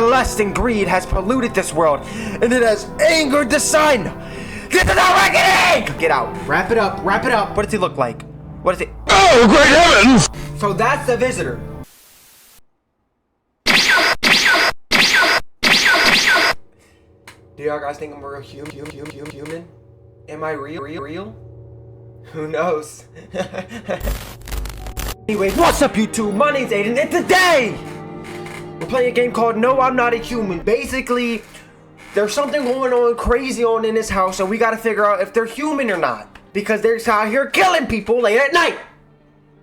Lust and greed has polluted this world, and it has angered the sun. Get to the reckoning! Get out. Wrap it up. Wrap it up. What does he look like? What is it? Oh, great heavens! So that's the visitor. Do y'all guys think I'm real human? Am I real? Who knows? Anyways, what's up YouTube? My name's Aiden, and today we're playing a game called No, I'm Not a Human. Basically, there's something going on crazy in this house, and we gotta figure out if they're human or not. Because they're out here killing people late at night.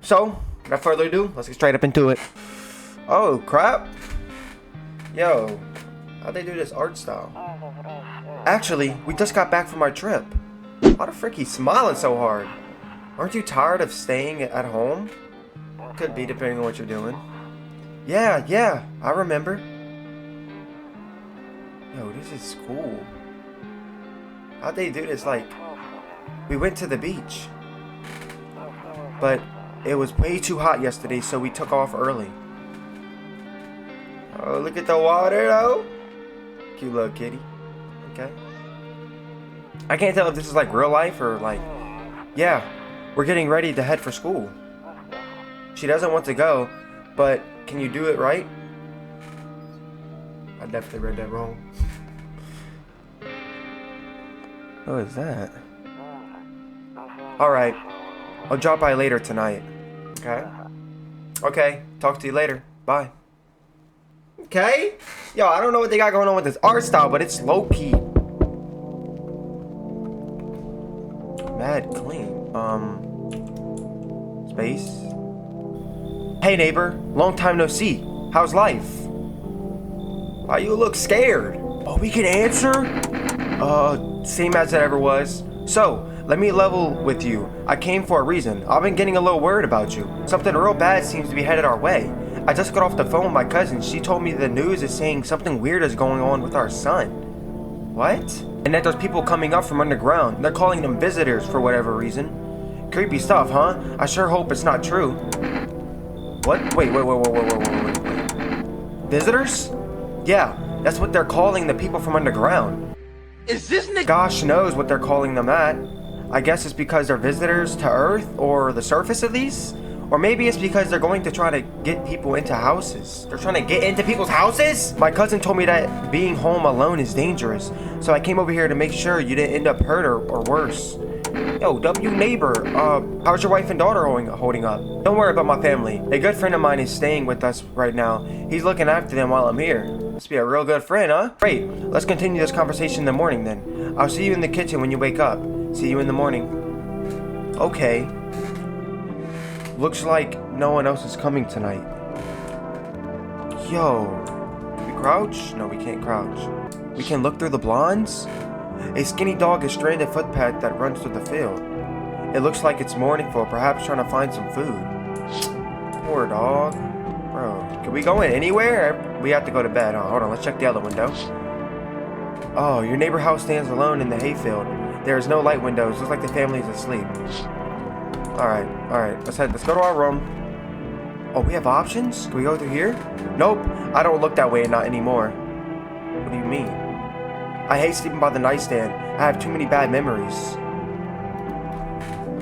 So, without further ado, let's get straight up into it. Oh, crap. Yo, how'd they do this art style? Actually, we just got back from our trip. Why the frick he's smiling so hard? Aren't you tired of staying at home? Could be, depending on what you're doing. Yeah, I remember. Yo, this is cool. How'd they do this? Like, we went to the beach. But it was way too hot yesterday, so we took off early. Oh, look at the water, though. Cute little kitty. Okay. I can't tell if this is like real life or like... Yeah, we're getting ready to head for school. She doesn't want to go, but can you do it right? I definitely read that wrong. What is that? Alright, I'll drop by later tonight. Okay, talk to you later. Bye. Okay? Yo, I don't know what they got going on with this art style, but it's low-key. Mad clean. Space. Hey neighbor, long time no see. How's life? Why you look scared? Oh, we can answer? Same as it ever was. So, let me level with you. I came for a reason. I've been getting a little worried about you. Something real bad seems to be headed our way. I just got off the phone with my cousin. She told me the news is saying something weird is going on with our son. What? And that there's people coming up from underground. They're calling them visitors for whatever reason. Creepy stuff, huh? I sure hope it's not true. What? Wait. Visitors? Yeah, that's what they're calling the people from underground. Is this Gosh knows what they're calling them at. I guess it's because they're visitors to Earth, or the surface at least. Or maybe it's because they're going to try to get people into houses. They're trying to get into people's houses? My cousin told me that being home alone is dangerous. So I came over here to make sure you didn't end up hurt or worse. Yo, W neighbor, how's your wife and daughter holding up? Don't worry about my family. A good friend of mine is staying with us right now. He's looking after them while I'm here. Must be a real good friend, huh? Great, let's continue this conversation in the morning then. I'll see you in the kitchen when you wake up. See you in the morning. Okay. Looks like no one else is coming tonight. Yo, can we crouch? No, we can't crouch. We can look through the blinds? A skinny dog is stranded footpath that runs through the field. It looks like it's morning for perhaps trying to find some food. Poor dog. Bro, can we go in anywhere? We have to go to bed. Oh, hold on, let's check the other window. Oh, your neighbor house stands alone in the hayfield. There is no light windows. Looks like the family is asleep. Alright, let's go to our room. Oh, we have options? Can we go through here? Nope, I don't look that way and not anymore. What do you mean? I hate sleeping by the nightstand. I have too many bad memories.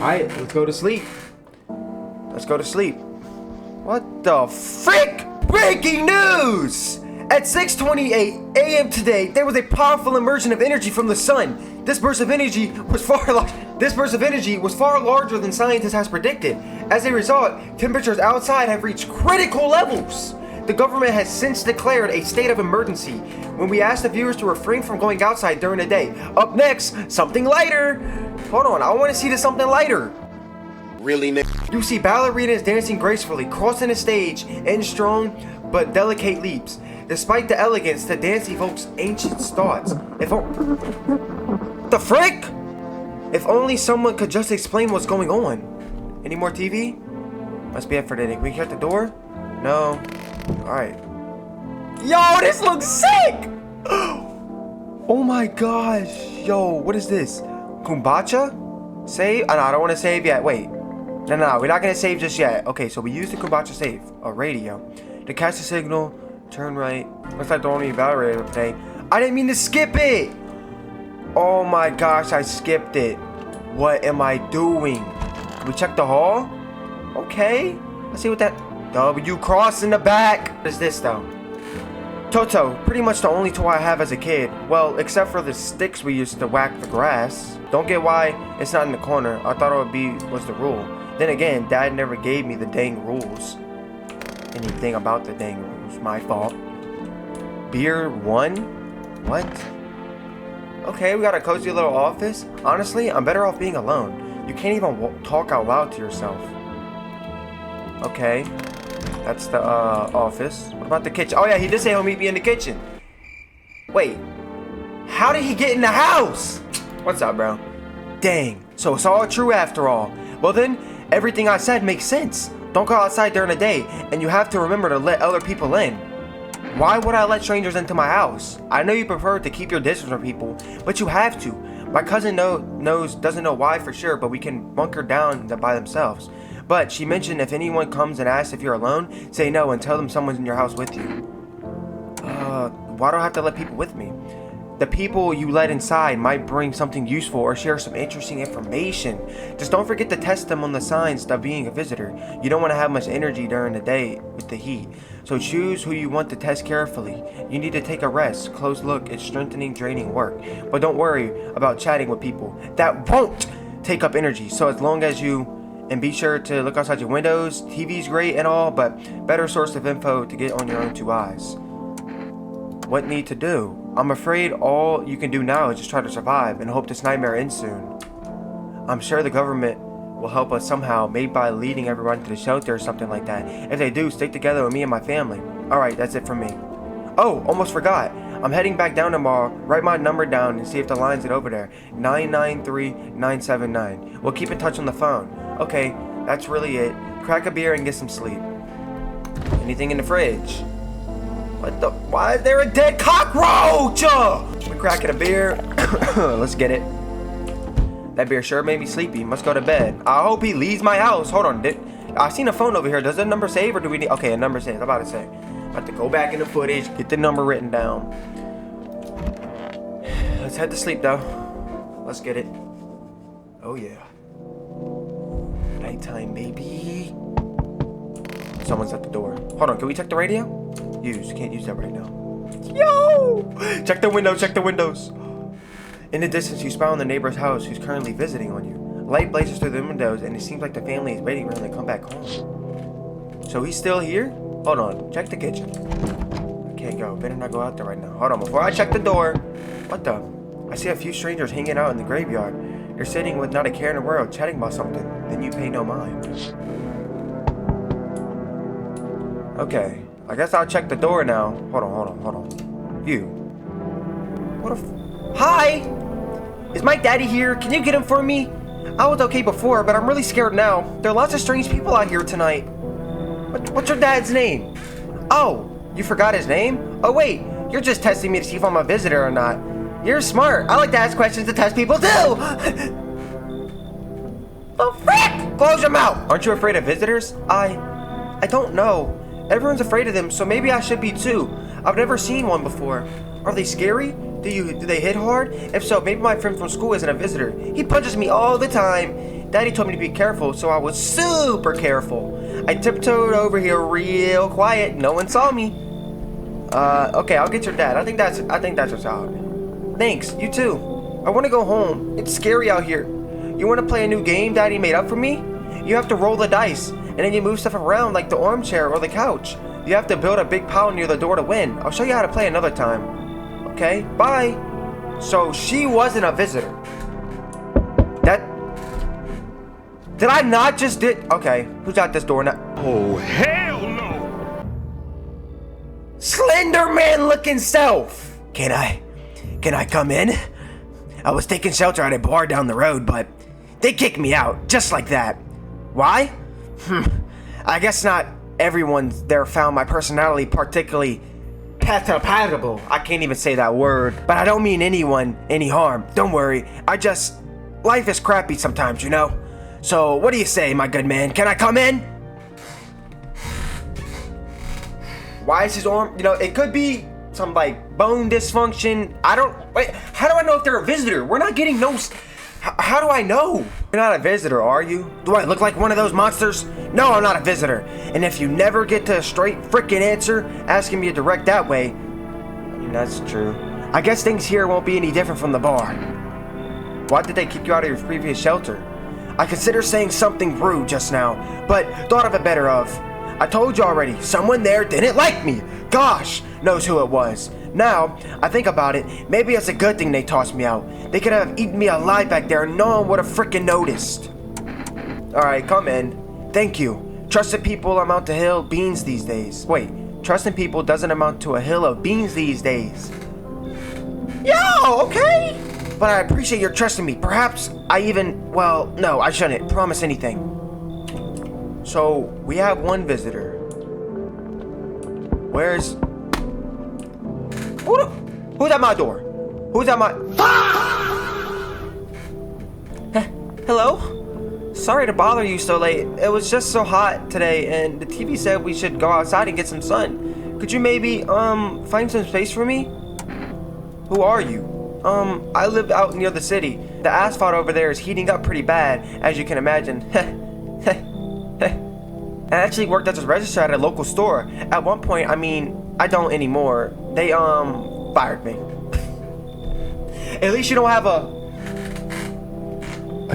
Alright, let's go to sleep. What the frick? Breaking news! At 6:28 a.m. today, there was a powerful emergence of energy from the sun. This burst of energy was far larger than scientists has predicted. As a result, temperatures outside have reached critical levels. The government has since declared a state of emergency when we asked the viewers to refrain from going outside during the day. Up next, something lighter. Hold on, I want to see this something lighter. really, Nick? You see ballerinas dancing gracefully, crossing the stage in strong but delicate leaps. Despite the elegance, the dance evokes ancient thoughts. The frick? If only someone could just explain what's going on. Any more TV? Must be it for today. Can we shut the door? No. Alright. Yo, this looks sick! Oh my gosh. Yo, what is this? Kombucha? Save? Oh, no, I don't want to save yet. Wait. No, we're not going to save just yet. Okay, so we use the kombucha save. A radio. To catch the signal Turn right. Looks like the only battery today. I didn't mean to skip it! Oh my gosh, I skipped it. What am I doing? Can we check the hall? Okay. Let's see what that... W cross in the back. What is this though? Toto, pretty much the only toy I have as a kid. Well, except for the sticks we used to whack the grass. Don't get why it's not in the corner. I thought it was the rule. Then again, Dad never gave me the dang rules. Anything about the dang rules. My fault. Beer 1? What? Okay, we got a cozy little office. Honestly, I'm better off being alone. You can't even talk out loud to yourself. Okay. That's the office. What about the kitchen? Oh yeah, he did say he'll meet me in the kitchen. Wait. How did he get in the house? What's up, bro? Dang. So it's all true after all. Well then, everything I said makes sense. Don't go outside during the day, and you have to remember to let other people in. Why would I let strangers into my house? I know you prefer to keep your distance from people, but you have to. My cousin doesn't know why for sure, but we can bunker down by themselves. But she mentioned if anyone comes and asks if you're alone, say no and tell them someone's in your house with you. Why do I have to let people with me? The people you let inside might bring something useful or share some interesting information. Just don't forget to test them on the signs of being a visitor. You don't want to have much energy during the day with the heat. So choose who you want to test carefully. You need to take a rest. Close look at strengthening, draining work. But don't worry about chatting with people. That won't take up energy. So as long as you... And be sure to look outside your windows. TV's great and all, but better source of info to get on your own two eyes. What need to do? I'm afraid all you can do now is just try to survive and hope this nightmare ends soon. I'm sure the government will help us somehow, maybe by leading everyone to the shelter or something like that. If they do, stick together with me and my family. Alright, that's it from me. Oh, almost forgot. I'm heading back down tomorrow. Write my number down and see if the line's over there. 993-979. We'll keep in touch on the phone. Okay, that's really it. Crack a beer and get some sleep. Anything in the fridge? What the? Why is there a dead cockroach? We're cracking a beer. Let's get it. That beer sure made me sleepy. Must go to bed. I hope he leaves my house. Hold on. I seen a phone over here. Does the number save or do we need? Okay, a number saves. I'm about to say. I have to go back in the footage, get the number written down. Let's head to sleep though. Let's get it. Oh yeah. Nighttime, baby. Someone's at the door. Hold on, can we check the radio? Can't use that right now. Yo! Check the windows, check the windows. In the distance, you spy on the neighbor's house who's currently visiting on you. Light blazes through the windows and it seems like the family is waiting for him to come back home. So he's still here? Hold on, check the kitchen. I can't go, better not go out there right now. Hold on, before I check the door. What the? I see a few strangers hanging out in the graveyard. They're sitting with not a care in the world, chatting about something. Then you pay no mind. Okay, I guess I'll check the door now. Hold on. You. What a Hi! Is my daddy here? Can you get him for me? I was okay before, but I'm really scared now. There are lots of strange people out here tonight. What's your dad's name? Oh, you forgot his name? Oh wait, you're just testing me to see if I'm a visitor or not. You're smart. I like to ask questions to test people too. The frick? Close your mouth. Aren't you afraid of visitors? I don't know. Everyone's afraid of them, so maybe I should be too. I've never seen one before. Are they scary? Do they hit hard? If so, maybe my friend from school isn't a visitor. He punches me all the time. Daddy told me to be careful, so I was super careful. I tiptoed over here real quiet. No one saw me. Okay, I'll get your dad. I think that's what's out. Thanks, you too. I want to go home. It's scary out here. You want to play a new game Daddy made up for me? You have to roll the dice, and then you move stuff around like the armchair or the couch. You have to build a big pile near the door to win. I'll show you how to play another time. Okay, bye. So she wasn't a visitor. Did I not just did? Okay, who's at this door now? Oh, hell no! Slender man looking self. Can I come in? I was taking shelter at a bar down the road, but they kicked me out, just like that. Why? I guess not everyone there found my personality particularly compatible. I can't even say that word, but I don't mean anyone any harm. Don't worry. Life is crappy sometimes, you know? So, what do you say, my good man? Can I come in? Why is his arm, it could be some like bone dysfunction. Wait, how do I know if they're a visitor? We're not getting no, how do I know? You're not a visitor, are you? Do I look like one of those monsters? No, I'm not a visitor. And if you never get to a straight freaking answer, asking me to direct that way, that's true. I guess things here won't be any different from the bar. Why did they kick you out of your previous shelter? I considered saying something rude just now, but thought of it better of. I told you already, someone there didn't like me. Gosh, knows who it was. Now, I think about it, maybe it's a good thing they tossed me out. They could have eaten me alive back there and no one would have freaking noticed. Alright, come in. Thank you. Trusted people amount to hill beans these days. Wait, trusting people doesn't amount to a hill of beans these days. Yo, okay? But I appreciate your trusting me. Perhaps no, I shouldn't promise anything. So, we have one visitor. Who's at my door? Who's at my... Hello? Sorry to bother you so late. It was just so hot today and the TV said we should go outside and get some sun. Could you maybe, find some space for me? Who are you? I live out near the city. The asphalt over there is heating up pretty bad, as you can imagine. I actually worked as a registrar at a local store. At one point, I don't anymore. They, fired me. At least you don't have a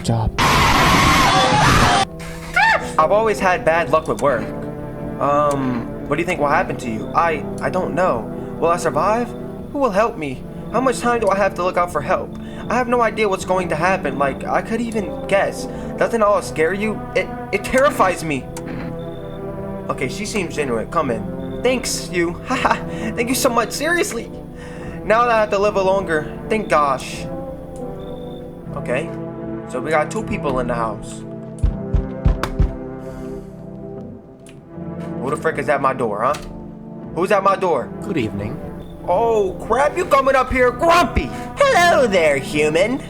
job. I've always had bad luck with work. What do you think will happen to you? I don't know. Will I survive? Who will help me? How much time do I have to look out for help? I have no idea what's going to happen. Like, I could even guess. Doesn't all scare you? It terrifies me. Okay, she seems genuine. Come in. Thanks, you. Haha. Thank you so much. Seriously. Now that I have to live longer. Thank gosh. Okay. So we got 2 people in the house. Who the frick is at my door, huh? Who's at my door? Good evening. Oh, crap, you coming up here grumpy. Hello there, human.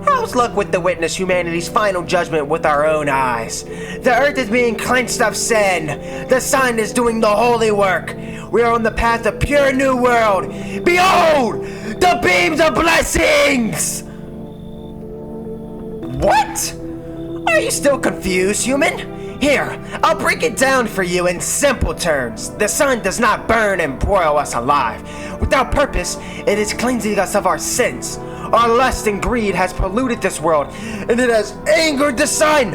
How's luck with the witness humanity's final judgment with our own eyes? The earth is being cleansed of sin. The sun is doing the holy work. We are on the path of pure new world. Behold, the beams of blessings! What? Are you still confused, human? Here, I'll break it down for you in simple terms. The sun does not burn and broil us alive. Without purpose, it is cleansing us of our sins. Our lust and greed has polluted this world, and it has angered the sun.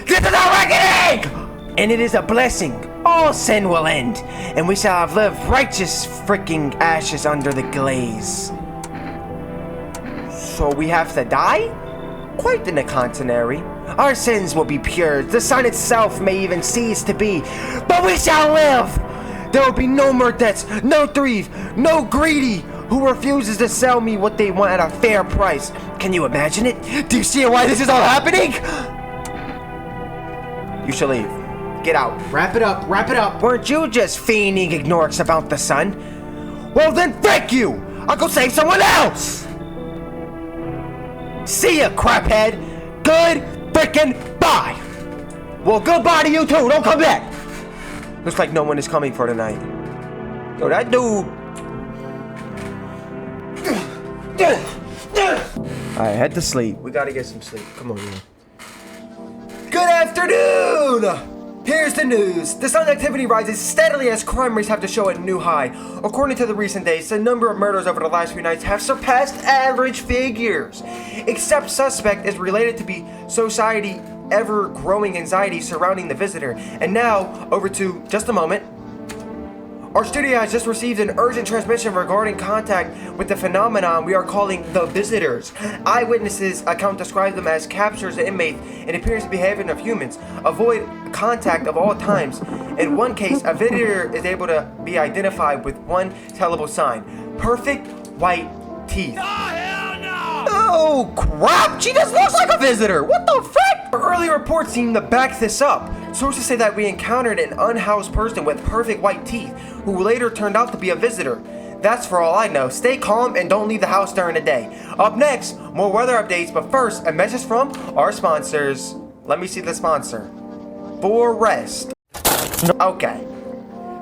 This is our reckoning! And it is a blessing. All sin will end, and we shall have lived righteous freaking ashes under the glaze. So we have to die? Quite the contrary. Our sins will be pure. The sun itself may even cease to be, but we shall live. There will be no more debts, no thief, no greedy who refuses to sell me what they want at a fair price. Can you imagine it? Do you see why this is all happening? You shall leave. Get out. Wrap it up, wrap it up. Weren't you just feigning ignorance about the sun? Well then, thank you. I'll go save someone else. See ya, craphead. Good frickin' bye. Well, goodbye to you too. Don't come back. Looks like no one is coming for tonight. Yo, that dude. Alright, head to sleep. We gotta get some sleep. Come on, man. Good afternoon! Here's the news. The sun activity rises steadily as crime rates have to show a new high. According to the recent days, the number of murders over the last few nights have surpassed average figures. Except suspect is related to be society ever-growing anxiety surrounding the visitor. And now, over to just a moment. Our studio has just received an urgent transmission regarding contact with the phenomenon we are calling the visitors. Eyewitnesses account describe them as captures the inmate and appearance and behavior of humans. Avoid contact of all times. In one case, a visitor is able to be identified with one tellable sign. Perfect white teeth. Oh crap! She just looks like a visitor! What the frick? Our early reports seem to back this up. Sources say that we encountered an unhoused person with perfect white teeth who later turned out to be a visitor. That's for all I know. Stay calm and don't leave the house during the day. Up next, more weather updates, but first, a message from our sponsors. Let me see the sponsor. For rest. Okay.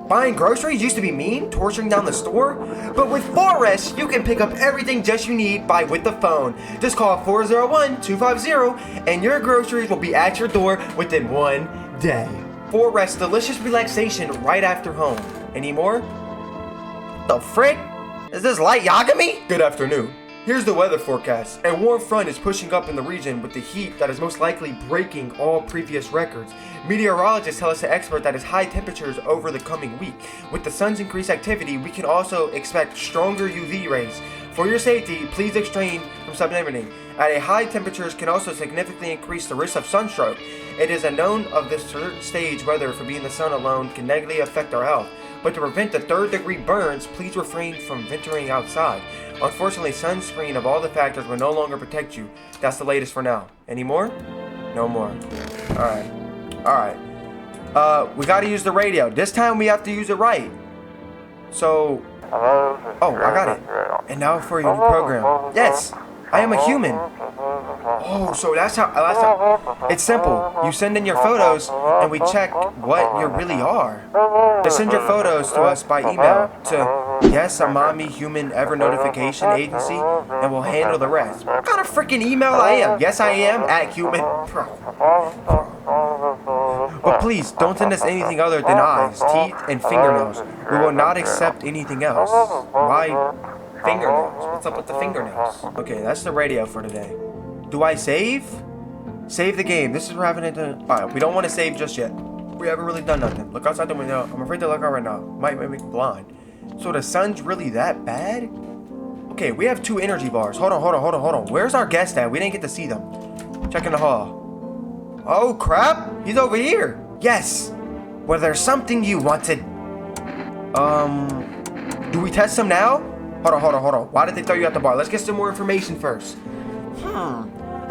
Buying groceries used to be mean, torturing down the store, but with 4S, you can pick up everything just you need with the phone. Just call 401-250 and your groceries will be at your door within 1 day. 4S, delicious relaxation right after home. Any more? The frick? Is this light Yagami? Good afternoon. Here's the weather forecast. A warm front is pushing up in the region with the heat that is most likely breaking all previous records. Meteorologists tell us the expert that is high temperatures over the coming week. With the sun's increased activity, we can also expect stronger UV rays. For your safety, please abstain from sunbathing. At a high temperatures can also significantly increase the risk of sunstroke. It is known of this certain stage weather for being in the sun alone can negatively affect our health. But to prevent the third-degree burns, please refrain from venturing outside. Unfortunately, sunscreen of all the factors will no longer protect you. That's the latest for now. Any more? No more. Alright. We gotta use the radio. This time we have to use it right. So... Oh, I got it. And now for your new program. Yes, I am a human. Oh, so that's how... It's simple. You send in your photos, and we check what you really are. Just send your photos to us by email to Yes, I'm Mommy Human Ever Notification Agency, and we'll handle the rest. What kind of freaking email I am? Yes, I am at human. But please, don't send us anything other than eyes, teeth, and fingernails. We will not accept anything else. Why fingernails? What's up with the fingernails? Okay, that's the radio for today. Do I save? Save the game. This is what we're having to do. Alright, we don't want to save just yet. We haven't really done nothing. Look outside the window. I'm afraid to look out right now. Might make me blind. So the sun's really that bad? Okay, we have 2 energy bars. Hold on. Where's our guest at? We didn't get to see them. Checking the hall. Oh crap! He's over here! Yes! Well, there's something you wanted. Do we test him now? Hold on. Why did they throw you at the bar? Let's get some more information first.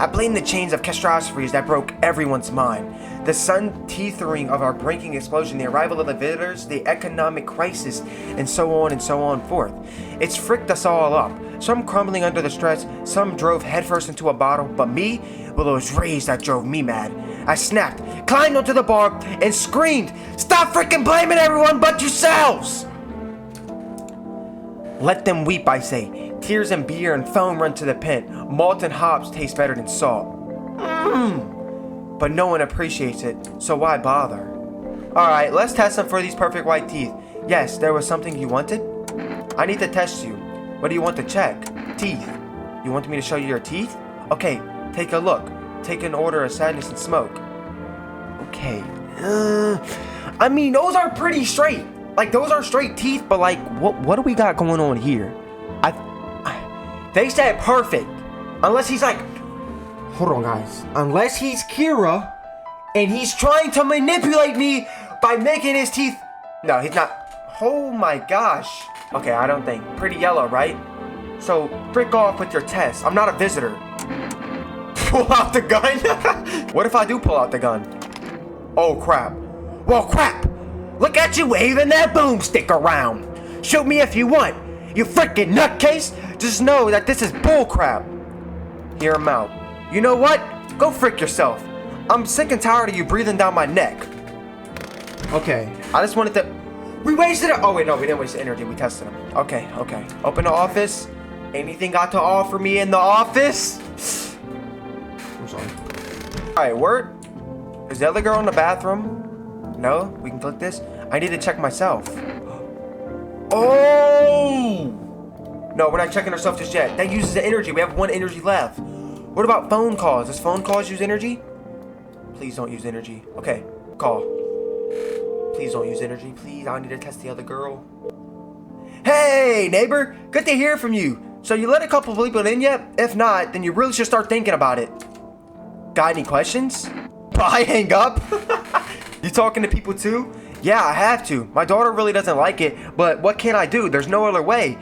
I blame the chains of catastrophes that broke everyone's mind. The sun teethering of our breaking explosion, the arrival of the visitors, the economic crisis, and so on forth. It's fricked us all up. Some crumbling under the stress, some drove headfirst into a bottle, but me, well, it was rage that drove me mad. I snapped, climbed onto the bar, and screamed, "Stop freaking blaming everyone but yourselves!" Let them weep, I say. Tears and beer and foam run to the pit. Malt and hops taste better than salt. But no one appreciates it, so why bother? Alright, let's test them for these perfect white teeth. Yes, there was something you wanted? I need to test you. What do you want to check? Teeth. You want me to show you your teeth? Okay, take a look. Take an order of sadness and smoke. Okay. I mean, those are pretty straight. Like, those are straight teeth, but like, what do we got going on here? They said perfect. Unless he's like, hold on guys. Unless he's Kira, and he's trying to manipulate me by making his teeth. No, he's not. Oh my gosh. Okay, I don't think. Pretty yellow, right? So, frick off with your test. I'm not a visitor. Pull out the gun? What if I do pull out the gun? Oh crap. Well, crap. Look at you waving that boomstick around. Shoot me if you want. You freaking nutcase. Just know that this is bullcrap. Hear him out. You know what? Go frick yourself. I'm sick and tired of you breathing down my neck. Okay, I just wanted to... We wasted it. Oh wait, no, we didn't waste the energy. We tested him. Okay. Open the office. Anything got to offer me in the office? I'm sorry. Alright, word. Is the other girl in the bathroom? No? We can click this? I need to check myself. Oh! No, we're not checking ourselves just yet. That uses the energy. We have 1 energy left. What about phone calls? Does phone calls use energy? Please don't use energy. Okay, call. Please don't use energy. Please, I need to test the other girl. Hey, neighbor. Good to hear from you. So you let a couple of people in yet? If not, then you really should start thinking about it. Got any questions? Bye, hang up. You talking to people too? Yeah, I have to. My daughter really doesn't like it, but what can I do? There's no other way.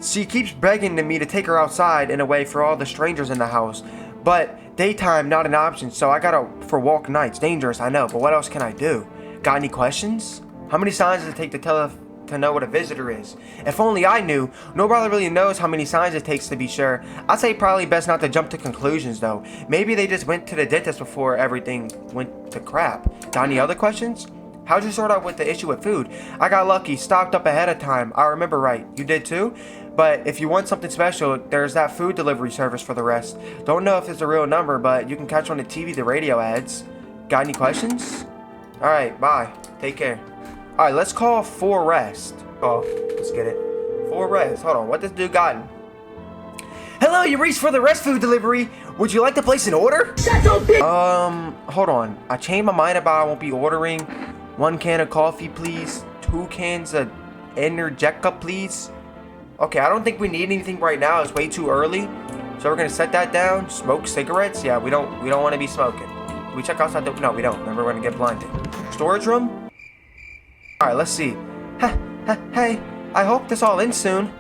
She keeps begging me to take her outside and away for all the strangers in the house. But daytime, not an option, so I gotta for walk nights. Dangerous, I know, but what else can I do? Got any questions? How many signs does it take to know what a visitor is? If only I knew. Nobody really knows how many signs it takes to be sure. I'd say probably best not to jump to conclusions though. Maybe they just went to the dentist before everything went to crap. Got any other questions? How'd you sort out with the issue with food? I got lucky, stocked up ahead of time. I remember right. You did too? But if you want something special, there's that food delivery service for the rest. Don't know if it's a real number, but you can catch on the TV the radio ads. Got any questions? Alright, bye. Take care. Alright, let's call for rest. Oh, let's get it. For rest. Hold on, what this dude gotten? Hello, you reached for the rest food delivery. Would you like to place an order? Hold on. I changed my mind about I won't be ordering. 1 can of coffee, please. 2 cans of Energetica, please. Okay, I don't think we need anything right now. It's way too early. So we're gonna set that down. Smoke cigarettes? Yeah, we don't want to be smoking. Can we check outside the... No, we don't. Remember, we're gonna get blinded. Storage room? Alright, let's see. Hey, I hope this all ends soon.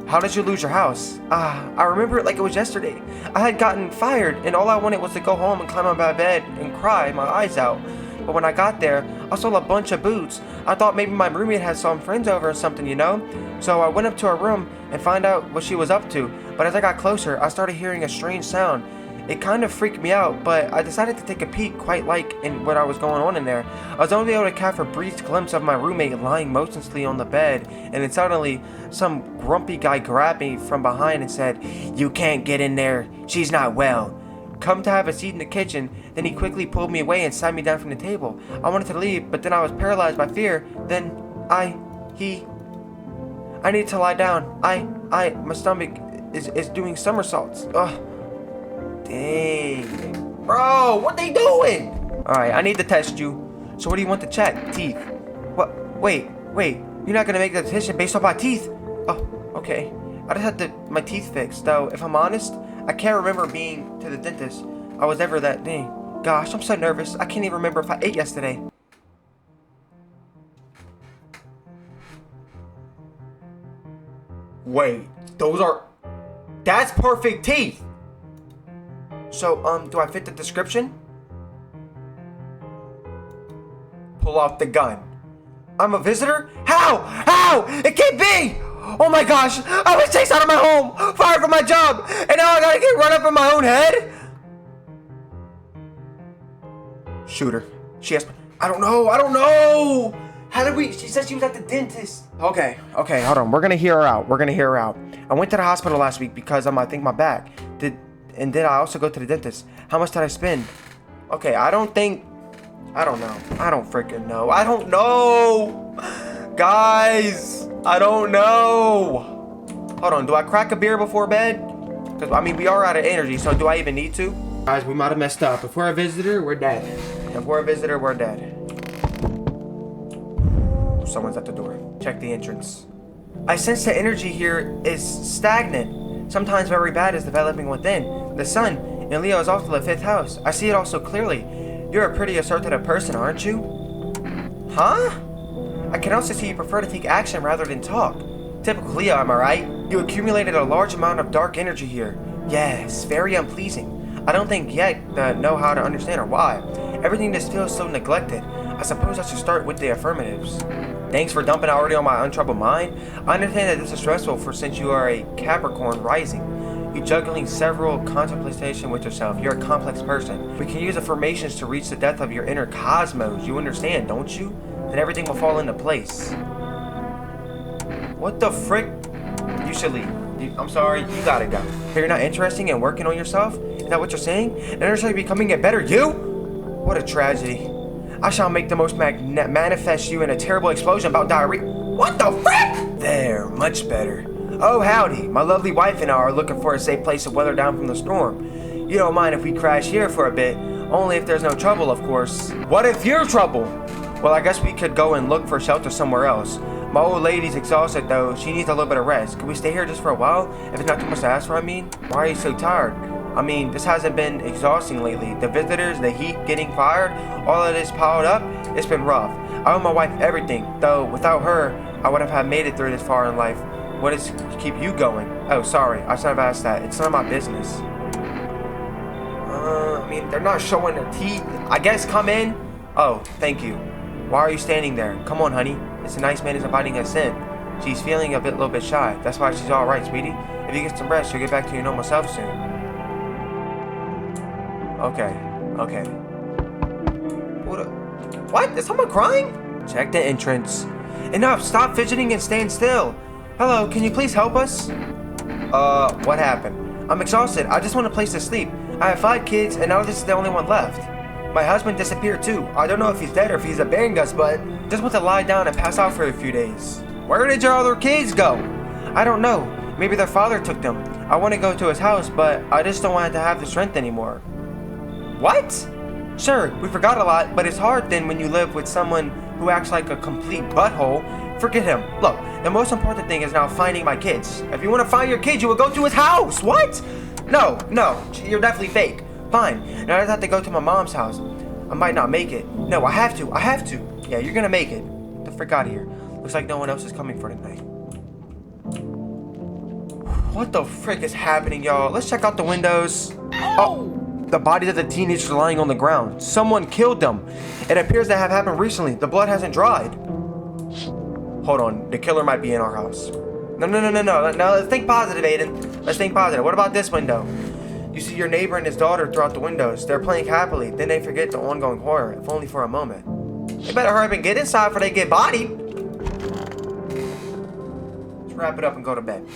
How did you lose your house? I remember it like it was yesterday. I had gotten fired, and all I wanted was to go home and climb on my bed and cry my eyes out. But when I got there, I saw a bunch of boots. I thought maybe my roommate had some friends over or something, you know? So I went up to her room and found out what she was up to. But as I got closer, I started hearing a strange sound. It kind of freaked me out, but I decided to take a peek quite like in what I was going on in there. I was only able to catch a brief glimpse of my roommate lying motionlessly on the bed, and then suddenly some grumpy guy grabbed me from behind and said, "You can't get in there, she's not well." Come to have a seat in the kitchen, then he quickly pulled me away and sat me down from the table. I wanted to leave, but then I was paralyzed by fear. Then I need to lie down. My stomach is doing somersaults. Ugh. Dang. Bro, what they doing? Alright, I need to test you. So what do you want to check? Teeth. What? Wait. You're not gonna make the decision based off my teeth? Oh, okay. I just had my teeth fixed, though. If I'm honest, I can't remember being to the dentist. I was ever that dang. Gosh, I'm so nervous. I can't even remember if I ate yesterday. Wait, that's perfect teeth. So, do I fit the description? Pull out the gun. I'm a visitor? How? It can't be! Oh my gosh, I was chased out of my home, fired from my job, and now I gotta get run up in my own head? Shoot her. She asked me, I don't know. She said she was at the dentist. Okay, hold on. We're gonna hear her out. I went to the hospital last week because I think my back. Did I also go to the dentist? How much did I spend? Okay, I don't know. I don't freaking know. I don't know. Guys, I don't know. Hold on, do I crack a beer before bed? Because, I mean, we are out of energy, so do I even need to? Guys, we might have messed up. If we're a visitor, we're dead. Someone's at the door. Check the entrance. I sense the energy here is stagnant. Sometimes very bad is developing within. The sun in Leo is also the 5th house. I see it all so clearly. You're a pretty assertive person, aren't you? Huh? I can also see you prefer to take action rather than talk. Typical Leo, am I right? You accumulated a large amount of dark energy here. Yes, very unpleasing. I don't think yet know how to understand or why. Everything just feels so neglected. I suppose I should start with the affirmatives. Thanks for dumping already on my untroubled mind. I understand that this is stressful since you are a Capricorn rising. You're juggling several contemplation with yourself. You're a complex person. We can use affirmations to reach the depth of your inner cosmos. You understand, don't you? Then everything will fall into place. What the frick? You should leave. I'm sorry, you gotta go. You're not interested in working on yourself? Is that what you're saying? And necessarily becoming a better you? What a tragedy. I shall make the most manifest you in a terrible explosion about diarrhea. What the frick? There, much better. Oh, howdy. My lovely wife and I are looking for a safe place to weather down from the storm. You don't mind if we crash here for a bit, only if there's no trouble, of course. What if you're trouble? Well, I guess we could go and look for shelter somewhere else. My old lady's exhausted, though. She needs a little bit of rest. Could we stay here just for a while? If it's not too much to ask for, I mean. Why are you so tired? I mean, this hasn't been exhausting lately. The visitors, the heat, getting fired, all of this piled up, it's been rough. I owe my wife everything, though without her, I wouldn't have made it through this far in life. What does keep you going? Oh, sorry, I should have asked that. It's none of my business. I mean, they're not showing their teeth. I guess come in. Oh, thank you. Why are you standing there? Come on, honey. It's a nice man is inviting us in. She's feeling a little bit shy. That's why she's all right, sweetie. If you get some rest, you'll get back to your normal self soon. Okay. What? Is someone crying? Check the entrance. Enough, stop fidgeting and stand still. Hello, can you please help us? What happened? I'm exhausted. I just want a place to sleep. I have 5 kids and now this is the only one left. My husband disappeared too. I don't know if he's dead or if he's abandoned us, but just want to lie down and pass out for a few days. Where did your other kids go? I don't know. Maybe their father took them. I want to go to his house, but I just don't want to have the strength anymore. What? Sure, we forgot a lot, but it's hard then when you live with someone who acts like a complete butthole. Forget him. Look, the most important thing is now finding my kids. If you want to find your kids, you will go to his house. What? No, you're definitely fake. Fine, now I just have to go to my mom's house. I might not make it. No, I have to. Yeah, you're gonna make it. Get the frick out of here. Looks like no one else is coming for tonight. What the frick is happening, y'all? Let's check out the windows. Oh! The bodies of the teenagers are lying on the ground. Someone killed them. It appears to have happened recently. The blood hasn't dried. Hold on, the killer might be in our house. No. Now let's think positive, Aiden. Let's think positive. What about this window? You see your neighbor and his daughter throughout the windows. They're playing happily. Then they forget the ongoing horror, if only for a moment. They better hurry up and get inside before they get bodied. Let's wrap it up and go to bed.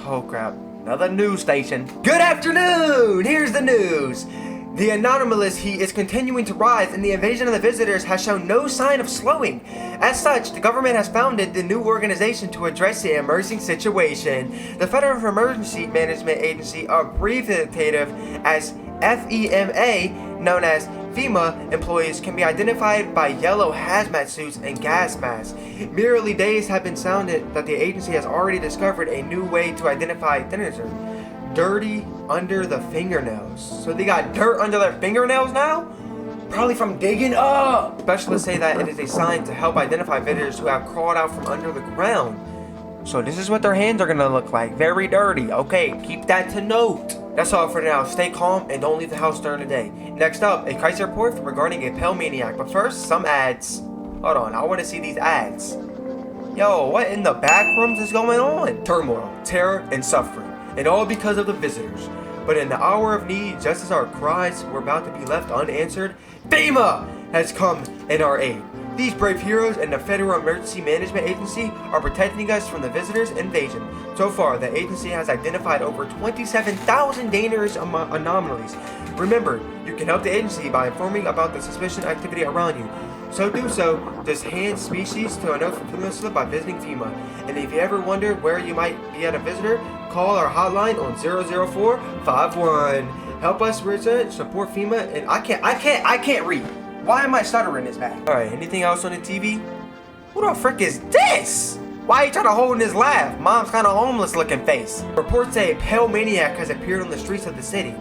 Oh crap. Another news station. Good afternoon! Here's the news. The anomalous heat is continuing to rise and the invasion of the visitors has shown no sign of slowing. As such, the government has founded the new organization to address the emerging situation. The Federal Emergency Management Agency, abbreviated as FEMA, known as FEMA, employees can be identified by yellow hazmat suits and gas masks. Merely days have been sounded that the agency has already discovered a new way to identify denizers. Dirty under the fingernails. So they got dirt under their fingernails now? Probably from digging up. Specialists say that it is a sign to help identify visitors who have crawled out from under the ground. So this is what their hands are gonna look like. Very dirty. Okay, keep that to note. That's all for now. Stay calm and don't leave the house during the day. Next up, a crisis report regarding a pale maniac. But first, some ads. Hold on, I want to see these ads. Yo, what in the back rooms is going on? Turmoil, terror, and suffering. And all because of the visitors. But in the hour of need, just as our cries were about to be left unanswered, FEMA has come in our aid. These brave heroes and the Federal Emergency Management Agency are protecting us from the visitors' invasion. So far, the agency has identified over 27,000 dangerous anomalies. Remember, you can help the agency by informing about the suspicious activity around you. So do so, just hand species to a note from FEMA slip by visiting FEMA. And if you ever wonder where you might be at a visitor, call our hotline on 00451. Help us research, support FEMA, and I can't read. Why am I stuttering this bad? Alright, anything else on the TV? Who the frick is this? Why are you trying to hold in his laugh? Mom's kind of homeless looking face. Reports say a pale maniac has appeared on the streets of the city.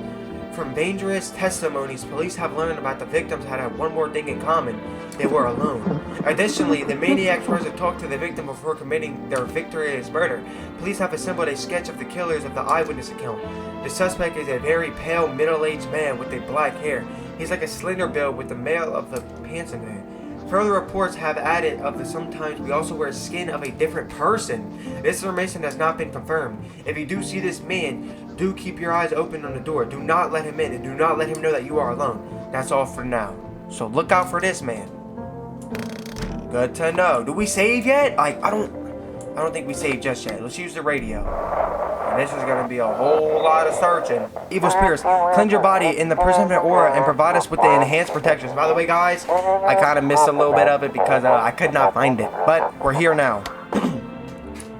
From dangerous testimonies, police have learned about the victims had one more thing in common. They were alone. Additionally, the maniac tries to talk to the victim before committing their victorious murder. Police have assembled a sketch of the killers of the eyewitness account. The suspect is a very pale, middle-aged man with a black hair. He's like a slender build with the male of the pants in there. Further reports have added of the sometimes we also wear skin of a different person. This information has not been confirmed. If you do see this man, do keep your eyes open on the door. Do not let him in and do not let him know that you are alone. That's all for now. So look out for this man. Good to know. Do we save yet? I don't think we saved just yet. Let's use the radio. And this is gonna be a whole lot of searching. Evil spirits, cleanse your body in the prison aura and provide us with the enhanced protections. By the way, guys, I kind of missed a little bit of it because I could not find it. But we're here now.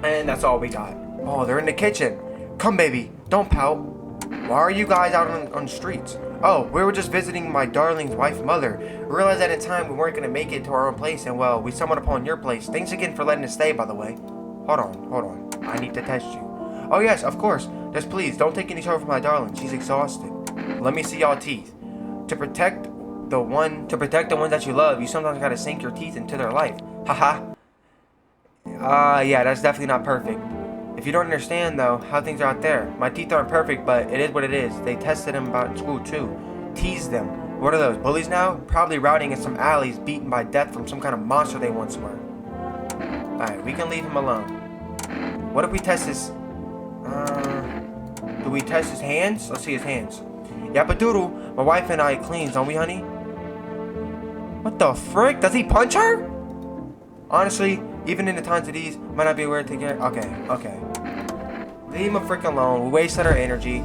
And that's all we got. Oh, they're in the kitchen. Come, baby, don't pout. Why are you guys out on the streets? Oh, we were just visiting my darling's wife, mother. We realized at the time we weren't gonna make it to our own place, and well, we stumbled upon your place. Thanks again for letting us stay, by the way. Hold on. I need to test you. Oh yes, of course. Just please, don't take any trouble from my darling. She's exhausted. Let me see y'all teeth. To protect the ones that you love, you sometimes gotta sink your teeth into their life. Haha. Yeah, that's definitely not perfect. If you don't understand though, how things are out there. My teeth aren't perfect, but it is what it is. They tested them about in school too. Teased them. What are those, bullies now? Probably routing in some alleys, beaten by death from some kind of monster they once were. Alright, we can leave him alone. What if we test his... do we test his hands? Let's see his hands. Yapadoodle, my wife and I cleans, don't we, honey? What the frick? Does he punch her? Honestly, even in the times of these, might not be aware to get. Okay. Leave him a frick alone. We wasted our energy.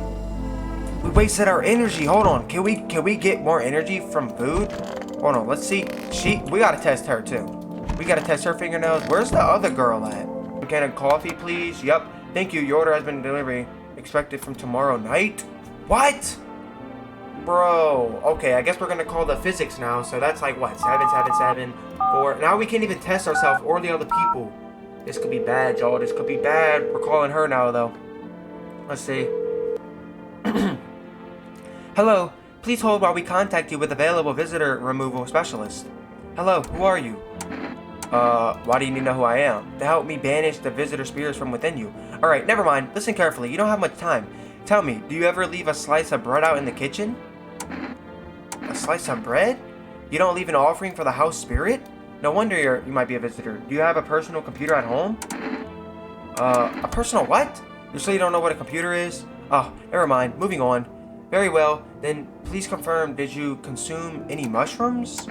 Hold on. Can we get more energy from food? Hold on. Let's see. We gotta test her too. We gotta test her fingernails. Where's the other girl at? Can of coffee, please? Yep. Thank you. Your order has been delivered. Expected from tomorrow night. What? Bro. Okay, I guess we're gonna call the physics now. So that's like what? 7, 7, 7, 4. Now we can't even test ourselves or the other people. This could be bad, y'all. This could be bad. We're calling her now, though. Let's see. Hello. Please hold while we contact you with available visitor removal specialist. Hello. Who are you? Why do you need to know who I am? To help me banish the visitor spirits from within you. Alright, never mind. Listen carefully. You don't have much time. Tell me, do you ever leave a slice of bread out in the kitchen? A slice of bread? You don't leave an offering for the house spirit? No wonder you might be a visitor. Do you have a personal computer at home? A personal what? You sure you don't know what a computer is? Oh, never mind. Moving on. Very well. Then please confirm, did you consume any mushrooms?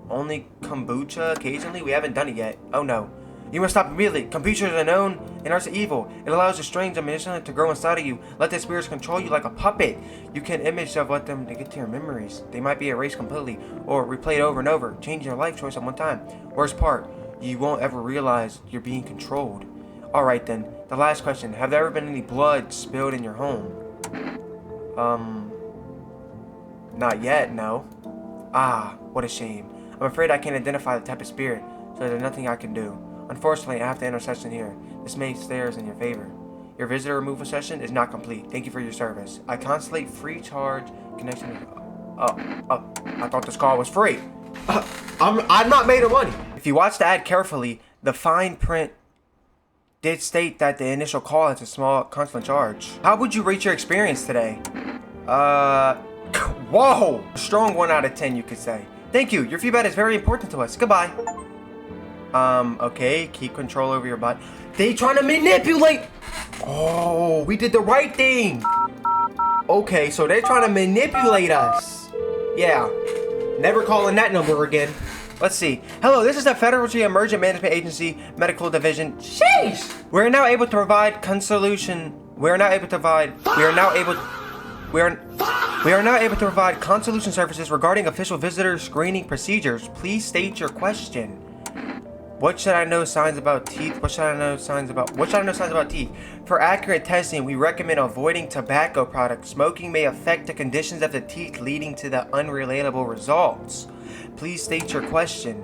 Only kombucha occasionally? We haven't done it yet. Oh no. You must stop immediately. Kombucha is unknown and are evil. It allows a strange ambition to grow inside of you. Let the spirits control you like a puppet. You can image of what them to get to your memories. They might be erased completely or replayed over and over, changing your life choice at one time. Worst part, you won't ever realize you're being controlled. Alright then, the last question. Have there ever been any blood spilled in your home? Not yet, no. Ah, what a shame. I'm afraid I can't identify the type of spirit, so there's nothing I can do. Unfortunately, I have to enter session here. This may stairs in your favor. Your visitor removal session is not complete. Thank you for your service. I constellate free charge connection. I thought this call was free. I'm not made of money. If you watch the ad carefully, the fine print did state that the initial call has a small constant charge. How would you rate your experience today? Whoa! Strong 1 out of 10, you could say. Thank you. Your feedback is very important to us. Goodbye. Okay. Keep control over your body. They trying to manipulate. Oh, we did the right thing. Okay, so they're trying to manipulate us. Yeah. Never calling that number again. Let's see. Hello, this is the Federal Emergent Management Agency Medical Division. Sheesh! We are now able to provide consultation. We are now able to provide consultation services regarding official visitor screening procedures. Please state your question. What should I know signs about teeth? What should I know signs about teeth? For accurate testing, we recommend avoiding tobacco products. Smoking may affect the conditions of the teeth, leading to the unrelatable results. Please state your question.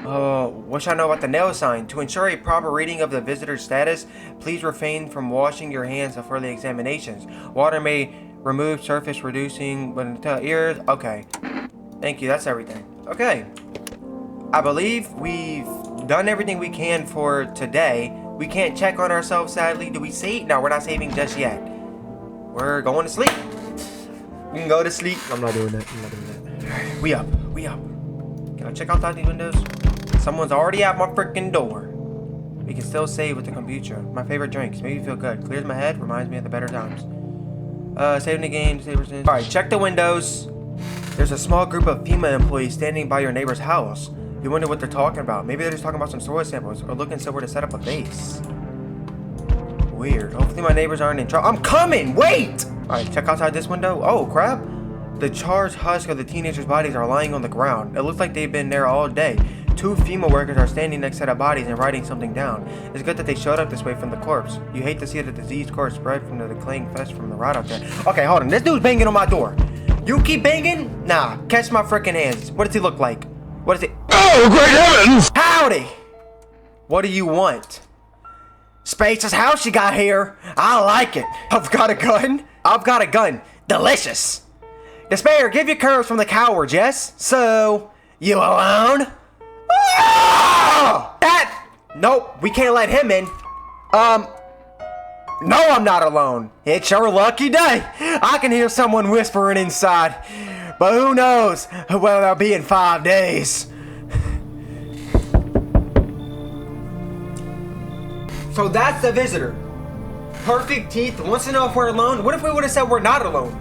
What should I know about the nail sign? To ensure a proper reading of the visitor's status, please refrain from washing your hands before the examinations. Water may remove surface reducing when the ears. Okay. Thank you. That's everything. Okay. I believe we've done everything we can for today. We can't check on ourselves, sadly. Do we save? No, we're not saving just yet. We're going to sleep. We can go to sleep. I'm not doing that. Alright, we up. Can I check outside these windows? Someone's already at my freaking door. We can still save with the kombucha. My favorite drinks. Make me feel good. Clears my head. Reminds me of the better times. Saving the game. Alright, check the windows. There's a small group of FEMA employees standing by your neighbor's house. You wonder what they're talking about. Maybe they're just talking about some soil samples or looking somewhere to set up a base. Weird. Hopefully my neighbors aren't in trouble. I'm coming! Wait! Alright, check outside this window. Oh, crap. The charred husk of the teenagers' bodies are lying on the ground. It looks like they've been there all day. 2 FEMA workers are standing next to the bodies and writing something down. It's good that they showed up this way from the corpse. You hate to see the diseased corpse spread from the decaying flesh from the rot out there. Okay, hold on. This dude's banging on my door. You keep banging? Nah, catch my freaking hands. What does he look like? What is it? Oh, great heavens! Howdy! What do you want? Spacious house you got here. I like it. I've got a gun. Delicious. Despair, give your curves from the cowards, yes? So, you alone? Oh! Nope, we can't let him in. No, I'm not alone. It's your lucky day. I can hear someone whispering inside. But who knows where they'll be in 5 days. So that's the visitor. Perfect teeth, wants to know if we're alone. What if we would have said we're not alone?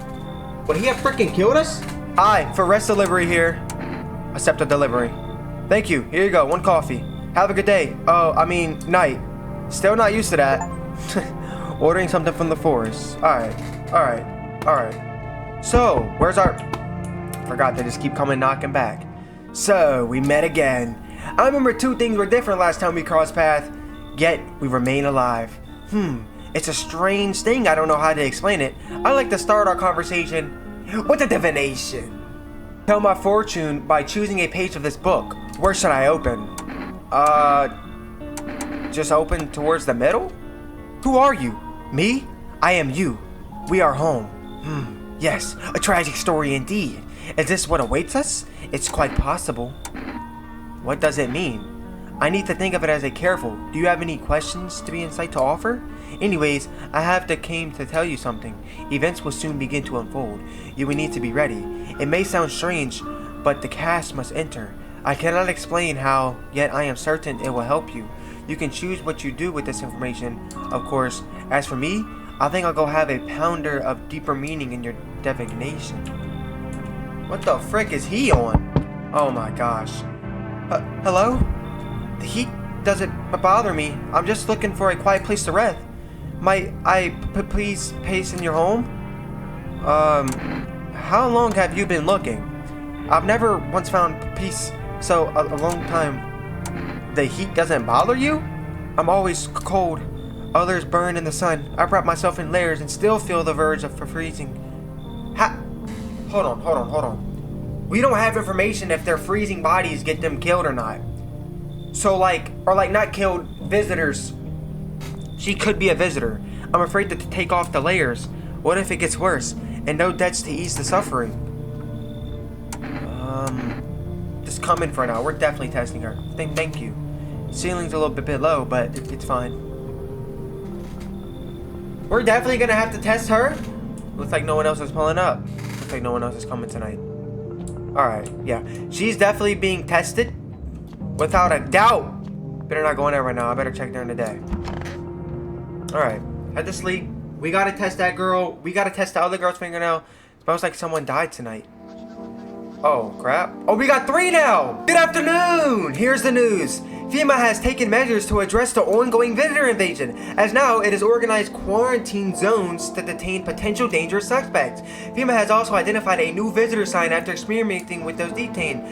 Would he have freaking killed us? Hi, for rest delivery here. Accept a delivery. Thank you. Here you go. 1 coffee. Have a good day. Oh, I mean, night. Still not used to that. Ordering something from the forest. Alright. So, where's our... Forgot, they just keep coming knocking back. So, we met again. I remember 2 things were different last time we crossed paths, yet we remain alive. It's a strange thing. I don't know how to explain it. I like to start our conversation with a divination. Tell my fortune by choosing a page of this book. Where should I open? Just open towards the middle? Who are you? Me? I am you. We are home. Yes, a tragic story indeed. Is this what awaits us? It's quite possible. What does it mean? I need to think of it as a careful. Do you have any questions to be insight to offer? Anyways, I have came to tell you something. Events will soon begin to unfold. You will need to be ready. It may sound strange, but the cast must enter. I cannot explain how, yet I am certain it will help you. You can choose what you do with this information, of course. As for me, I think I'll go have a pounder of deeper meaning in your divination. What the frick is he on? Oh my gosh. Hello? The heat doesn't bother me. I'm just looking for a quiet place to rest. Might I please pace in your home? How long have you been looking? I've never once found peace so a long time. The heat doesn't bother you? I'm always cold. Others burn in the sun. I wrap myself in layers and still feel the verge of freezing. Hold on. We don't have information if their freezing bodies get them killed or not. So not killed visitors. She could be a visitor. I'm afraid to take off the layers. What if it gets worse? And no deaths to ease the suffering. Just come in for now. We're definitely testing her. Thank you. Ceiling's a little bit low, but it's fine. We're definitely gonna have to test her. Looks like no one else is pulling up. Looks like no one else is coming tonight. Alright, yeah. She's definitely being tested. Without a doubt. Better not go in there right now. I better check during the day. Alright. Head to sleep. We gotta test that girl. We gotta test the other girl's fingernail. Smells like someone died tonight. Oh, crap. Oh, we got 3 now! Good afternoon! Here's the news. FEMA has taken measures to address the ongoing visitor invasion, as now it has organized quarantine zones to detain potential dangerous suspects. FEMA has also identified a new visitor sign after experimenting with those detained.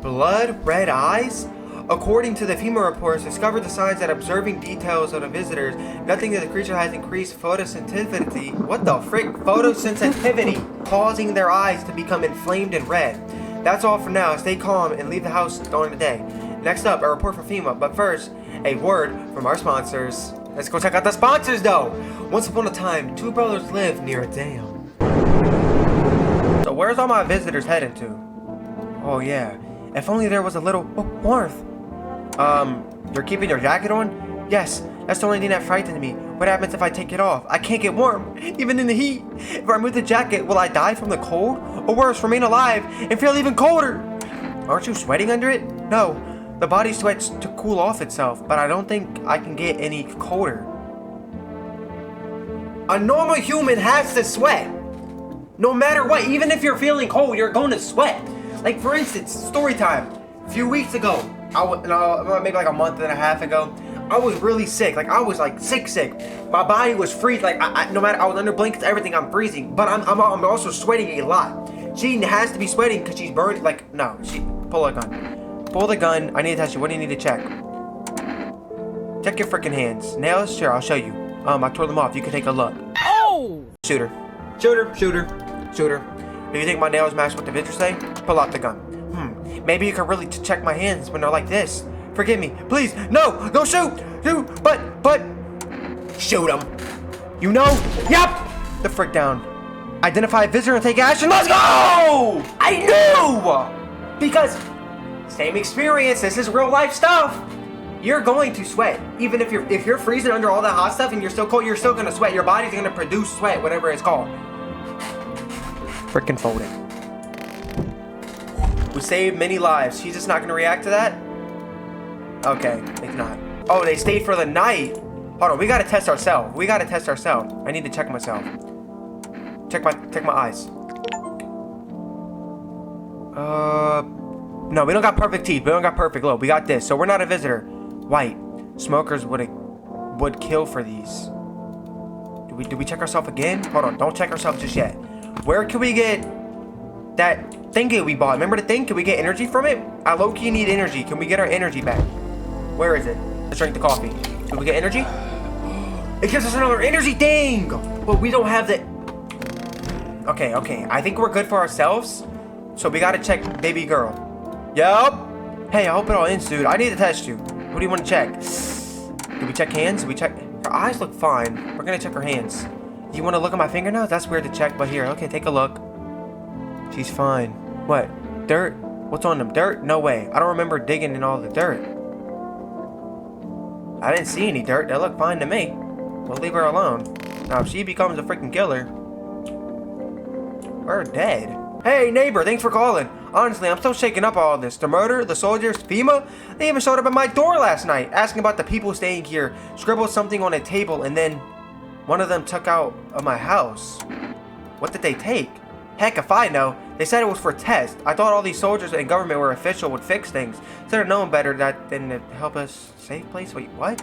Blood red eyes? According to the FEMA reports, discovered the signs that observing details of the visitors, nothing that the creature has increased photosensitivity. What the frick? Photosensitivity, causing their eyes to become inflamed and red. That's all for now. Stay calm and leave the house during the day. Next up, a report from FEMA, but first, a word from our sponsors. Let's go check out the sponsors though. Once upon a time, 2 brothers lived near a dam. So where's all my visitors heading to? Oh yeah, if only there was a little warmth. You're keeping your jacket on? Yes, that's the only thing that frightens me. What happens if I take it off? I can't get warm, even in the heat. If I remove the jacket, will I die from the cold? Or worse, remain alive and feel even colder? Aren't you sweating under it? No, the body sweats to cool off itself, but I don't think I can get any colder. A normal human has to sweat. No matter what, even if you're feeling cold, you're going to sweat. Like for instance, story time. A few weeks ago, maybe like a month and a half ago, I was really sick. Like I was like sick. My body was freezing. Like no matter, I was under blankets, everything. I'm freezing, but I'm also sweating a lot. She has to be sweating because she's burned. Like no, pull a gun. Pull the gun. I need to test you. What do you need to check? Check your freaking hands. Nails? Sure, I'll show you. I tore them off. You can take a look. Oh! Shooter. Do you think my nails match what the pictures say? Pull out the gun. Maybe you can really check my hands when they're like this. Forgive me. Please. No. Don't shoot. But. Shoot him. You know? Yep. The frick down. Identify a visitor and take action. Let's go! I knew! Because, same experience. This is real life stuff. You're going to sweat. Even if you're freezing under all that hot stuff and you're still cold, you're still going to sweat. Your body's going to produce sweat, whatever it's called. Frickin' fold it. We saved many lives. She's just not going to react to that? Okay, it's not. Oh, they stayed for the night. Hold on, we got to test ourselves. I need to check myself. Check my eyes. No, we don't got perfect teeth. We don't got perfect look. We got this. So we're not a visitor. White. Smokers would kill for these. Did we check ourselves again? Hold on. Don't check ourselves just yet. Where can we get that thingy we bought? Remember the thing? Can we get energy from it? I low-key need energy. Can we get our energy back? Where is it? Let's drink the coffee. Can we get energy? It gives us another energy thing! But we don't have the... Okay. I think we're good for ourselves. So we gotta check baby girl. Yup. Hey, I hope it all ends, dude. I need to test you. What do you want to check? Do we check hands? Do we check... Her eyes look fine. We're gonna check her hands. You want to look at my fingernails? That's weird to check, but here. Okay, take a look. She's fine. What? Dirt? What's on them? Dirt? No way. I don't remember digging in all the dirt. I didn't see any dirt. That looked fine to me. We'll leave her alone. Now, if she becomes a freaking killer, we're dead. Hey, neighbor, thanks for calling. Honestly, I'm still shaking up all this. The murder, the soldiers, FEMA, they even showed up at my door last night, asking about the people staying here, scribbled something on a table, and then one of them took out of my house. What did they take? Heck, if I know. They said it was for tests. I thought all these soldiers and government were official would fix things. Instead of knowing better than to help us save place. Wait, what?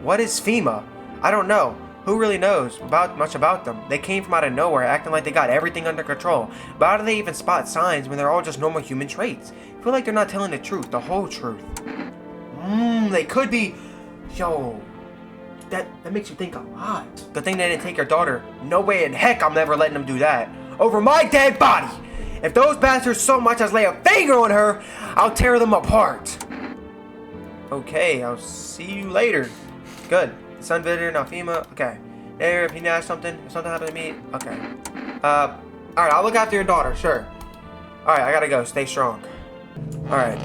What is FEMA? I don't know. Who really knows much about them? They came from out of nowhere, acting like they got everything under control. But how do they even spot signs when they're all just normal human traits? I feel like they're not telling the truth, the whole truth. They could be... Yo, that makes you think a lot. Good thing they didn't take your daughter. No way in heck I'm never letting them do that. Over my dead body! If those bastards so much as lay a finger on her, I'll tear them apart. Okay, I'll see you later. Good. Sun visitor, now FEMA. Okay. There, if you need something, if something happened to me. Okay. Alright, I'll look after your daughter, sure. Alright, I gotta go. Stay strong. Alright.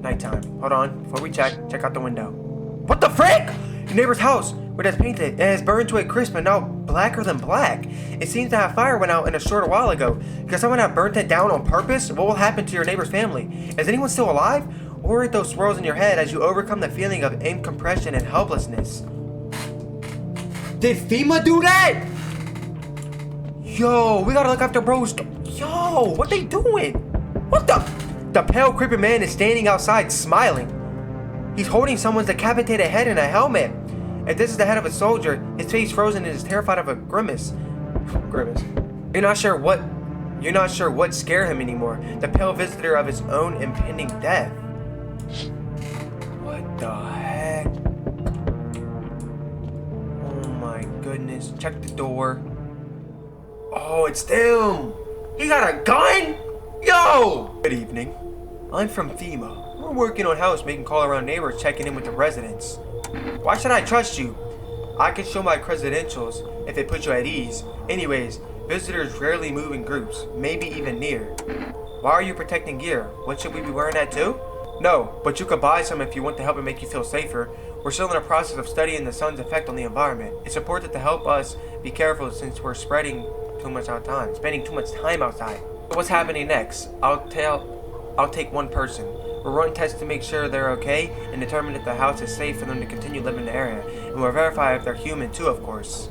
Nighttime. Hold on. Before we check out the window. What the frick? Your neighbor's house, where that's painted, and has burned to a crisp and now blacker than black. It seems that fire went out in a short while ago. Could someone have burnt it down on purpose? What will happen to your neighbor's family? Is anyone still alive? Or are those swirls in your head as you overcome the feeling of incompression and helplessness? Did FEMA do that? Yo, we gotta look after bros. Yo, what they doing? What the? The pale creepy man is standing outside smiling. He's holding someone's decapitated head in a helmet. If this is the head of a soldier, his face frozen and is terrified of a grimace. You're not sure what scared him anymore. The pale visitor of his own impending death. What the heck? Oh my goodness. Check the door. Oh, it's them. He got a gun? Yo! Good evening. I'm from FEMA. We're working on housemaking, call around neighbors, checking in with the residents. Why should I trust you? I can show my credentials if it puts you at ease. Anyways, visitors rarely move in groups, maybe even near. Why are you protecting gear? What should we be wearing that too? No, but you could buy some if you want to help it make you feel safer. We're still in the process of studying the sun's effect on the environment. It's important to help us be careful since we're spending too much time outside. What's happening next? I'll take one person. We'll run tests to make sure they're okay and determine if the house is safe for them to continue living in the area. And we'll verify if they're human too, of course.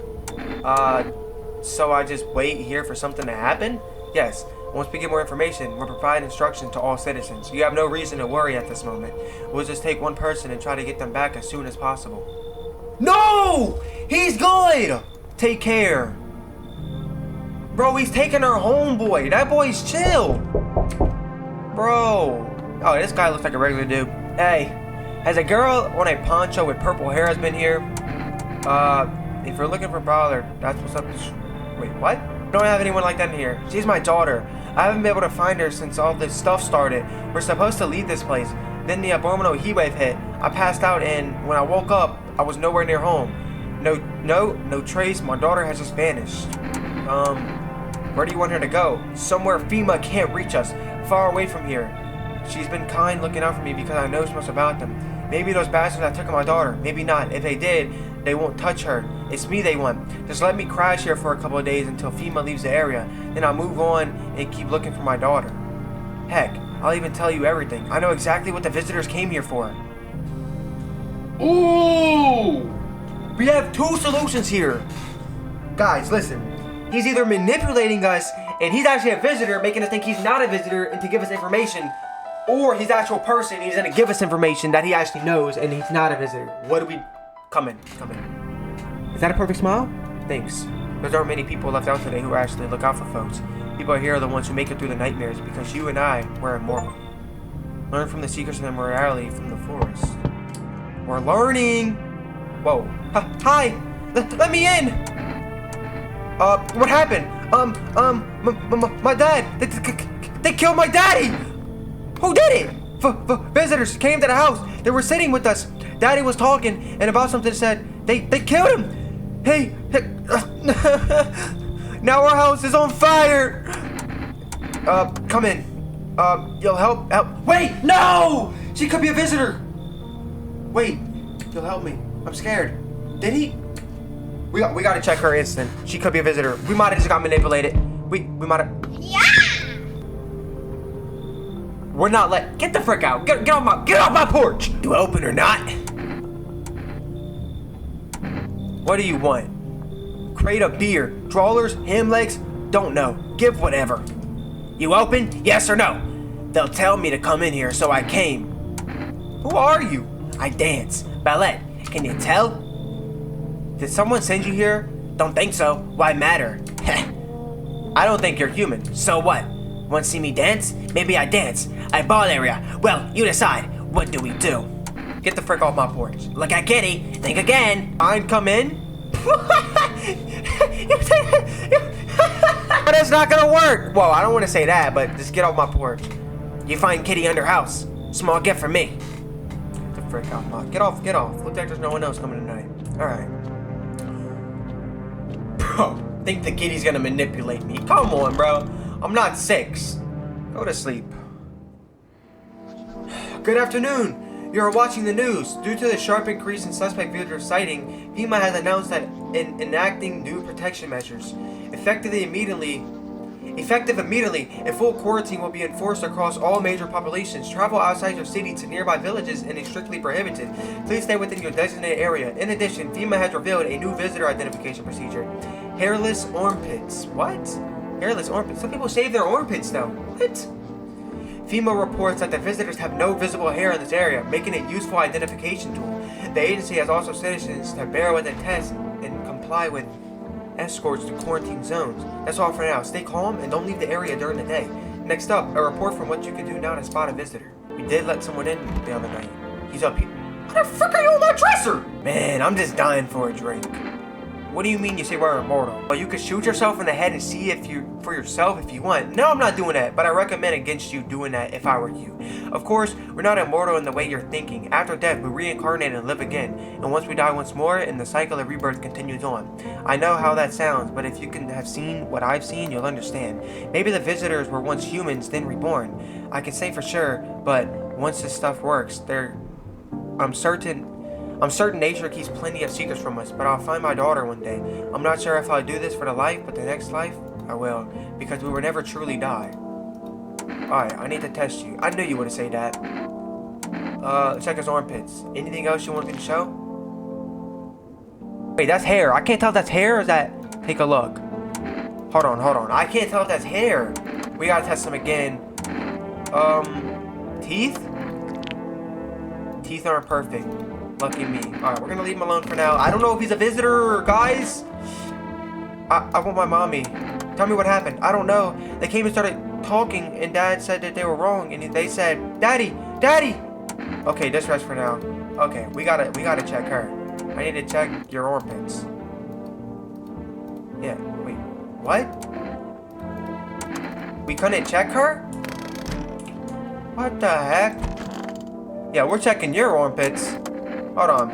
So I just wait here for something to happen? Yes. Once we get more information, we'll provide instruction to all citizens. You have no reason to worry at this moment. We'll just take one person and try to get them back as soon as possible. No! He's good! Take care. Bro, he's taking our homeboy. That boy's chill. Bro. Oh, this guy looks like a regular dude. Hey, has a girl on a poncho with purple hair has been here? If you're looking for brawler, that's what's up. Wait, what? Don't have anyone like that in here. She's my daughter. I haven't been able to find her since all this stuff started. We're supposed to leave this place. Then the abominable heat wave hit. I passed out and when I woke up, I was nowhere near home. No trace. My daughter has just vanished. Where do you want her to go? Somewhere FEMA can't reach us. Far away from here. She's been kind looking out for me because I know so much about them. Maybe those bastards that took my daughter. Maybe not. If they did, they won't touch her. It's me they want. Just let me crash here for a couple of days until FEMA leaves the area. Then I'll move on and keep looking for my daughter. Heck, I'll even tell you everything. I know exactly what the visitors came here for. Ooh! We have two solutions here. Guys, listen. He's either manipulating us and he's actually a visitor, making us think he's not a visitor and to give us information. Or he's an actual person, he's gonna give us information that he actually knows and he's not a visitor. What do we... Come in. Is that a perfect smile? Thanks. There aren't many people left out today who actually look out for folks. People here are the ones who make it through the nightmares because you and I, we're immortal. Learn from the secrets of immortality from the forest. We're learning! Whoa. Hi! Let me in! What happened? My dad! They killed my daddy! Who did it? Visitors came to the house. They were sitting with us. Daddy was talking and about something said they killed him. Hey, now our house is on fire. Come in. You'll help. Wait, no! She could be a visitor. Wait, you'll help me. I'm scared. Did he? We gotta check her instant. She could be a visitor. We might have just got manipulated. We might have. Yeah! We're not get the frick out. Get off my porch. Do I open or not? What do you want? Crate of beer, trawlers, ham legs, don't know. Give whatever. You open? Yes or no? They'll tell me to come in here, so I came. Who are you? I dance. Ballet. Can you tell? Did someone send you here? Don't think so. Why matter? I don't think you're human. So what? Want to see me dance? Maybe I dance. I ball area. Well, you decide. What do we do? Get the frick off my porch. Look at Kitty. Think again. I'd come in. That's not gonna work. Whoa, I don't want to say that, but just get off my porch. You find Kitty under house. Small gift for me. Get the frick off my... Get off. Looks like there's no one else coming tonight. Alright. Bro, think the kitty's gonna manipulate me. Come on, bro. I'm not 6. Go to sleep. Good afternoon. You are watching the news. Due to the sharp increase in suspect visitor sighting, FEMA has announced that enacting new protection measures. Effective immediately, a full quarantine will be enforced across all major populations. Travel outside your city to nearby villages is strictly prohibited. Please stay within your designated area. In addition, FEMA has revealed a new visitor identification procedure. Hairless armpits. What? Hairless armpits? Some people shave their armpits though. What? FEMA reports that the visitors have no visible hair in this area, making it a useful identification tool. The agency has also citizens to bear with the test and comply with escorts to quarantine zones. That's all for now. Stay calm and don't leave the area during the day. Next up, a report from what you can do now to spot a visitor. We did let someone in the other night. He's up here. How the frick are you on my dresser? Man, I'm just dying for a drink. What do you mean you say we're immortal? Well, you could shoot yourself in the head and see for yourself if you want. No, I'm not doing that, but I recommend against you doing that if I were you. Of course, we're not immortal in the way you're thinking. After death, we reincarnate and live again. And once we die once more, and the cycle of rebirth continues on. I know how that sounds, but if you can have seen what I've seen, you'll understand. Maybe the visitors were once humans, then reborn. I can say for sure, but once this stuff works, I'm certain nature keeps plenty of secrets from us, but I'll find my daughter one day. I'm not sure if I'll do this for the life, but the next life, I will. Because we will never truly die. Alright, I need to test you. I knew you would say that. Check his armpits. Anything else you want me to show? Wait, that's hair. I can't tell if that's hair or is that... Take a look. Hold on. I can't tell if that's hair. We gotta test him again. Teeth? Teeth aren't perfect. Lucky me. Alright, we're gonna leave him alone for now. I don't know if he's a visitor, guys. I want my mommy. Tell me what happened. I don't know. They came and started talking, and Dad said that they were wrong, and they said, Daddy! Okay, just rest for now. Okay, we gotta check her. I need to check your armpits. Yeah, wait. What? We couldn't check her? What the heck? Yeah, we're checking your armpits. Hold on.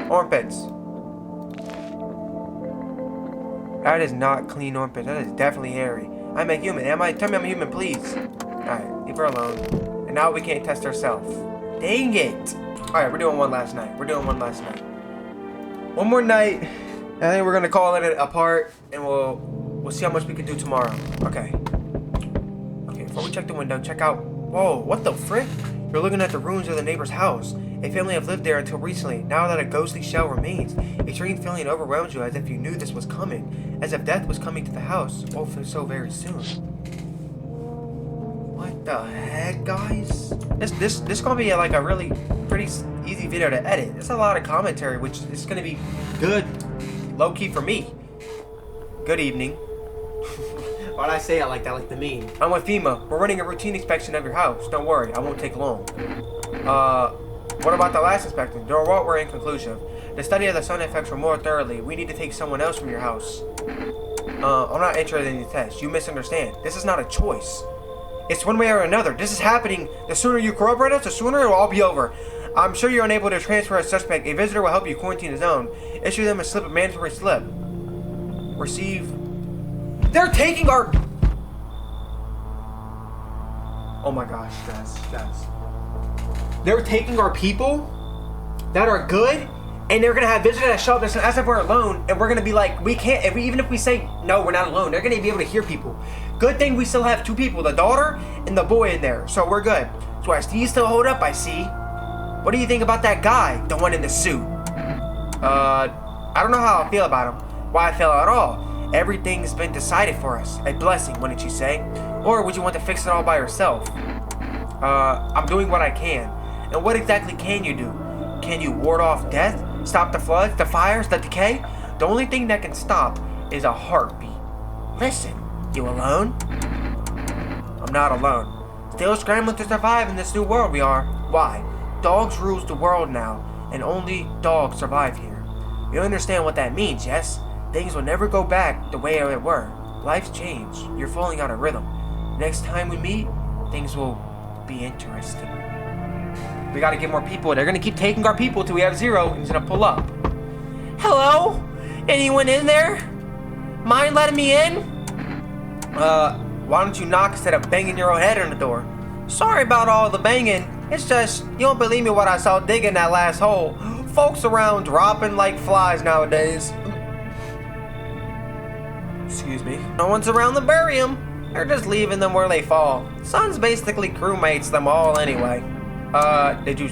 Armpits. That is not clean armpits. That is definitely hairy. I'm a human. Tell me I'm a human, please. Alright, leave her alone. And now we can't test ourselves. Dang it. Alright, we're doing one last night. One more night. And then we're gonna call it apart. And we'll see how much we can do tomorrow. Okay. Okay, before we check the window, check out... Whoa, what the frick? You're looking at the ruins of the neighbor's house. A family have lived there until recently. Now that a ghostly shell remains, a strange feeling overwhelms you as if you knew this was coming. As if death was coming to the house, all for so very soon. What the heck, guys? This gonna be like a really pretty easy video to edit. There's a lot of commentary, which is gonna be good, low key for me. Good evening. Why'd I say it like that, like the meme? I'm with FEMA. We're running a routine inspection of your house. Don't worry, I won't take long. What about the last inspection? There were inconclusive. The study of the sun effects were more thoroughly. We need to take someone else from your house. I'm not interested in the test. You misunderstand. This is not a choice. It's one way or another. This is happening. The sooner you corroborate us, the sooner it will all be over. I'm sure you're unable to transfer a suspect. A visitor will help you quarantine his own. Issue them a mandatory slip. Receive. They're taking our. Oh my gosh, guys. They're taking our people that are good, and they're gonna have visitors that show up as if we're alone, and we're gonna be like, we can't. Even if we say no, we're not alone, they're gonna be able to hear people. Good thing we still have two people, the daughter and the boy in there, so we're good. So I see you still hold up, I see. What do you think about that guy, the one in the suit? I don't know how I feel about him. Why I feel at all. Everything's been decided for us. A blessing, wouldn't you say? Or would you want to fix it all by yourself? I'm doing what I can. And what exactly can you do? Can you ward off death? Stop the floods, the fires, the decay? The only thing that can stop is a heartbeat. Listen, you alone? I'm not alone. Still scrambling to survive in this new world we are. Why? Dogs rules the world now, and only dogs survive here. You understand what that means, yes? Things will never go back the way they were. Life's changed. You're falling out of rhythm. Next time we meet, things will be interesting. We gotta get more people. They're gonna keep taking our people till we have zero, and he's gonna pull up. Hello? Anyone in there? Mind letting me in? Why don't you knock instead of banging your own head on the door? Sorry about all the banging. It's just, you don't believe me what I saw digging that last hole. Folks around dropping like flies nowadays. Excuse me. No one's around to bury them. They're just leaving them where they fall. Sun's basically crewmates them all anyway. Did you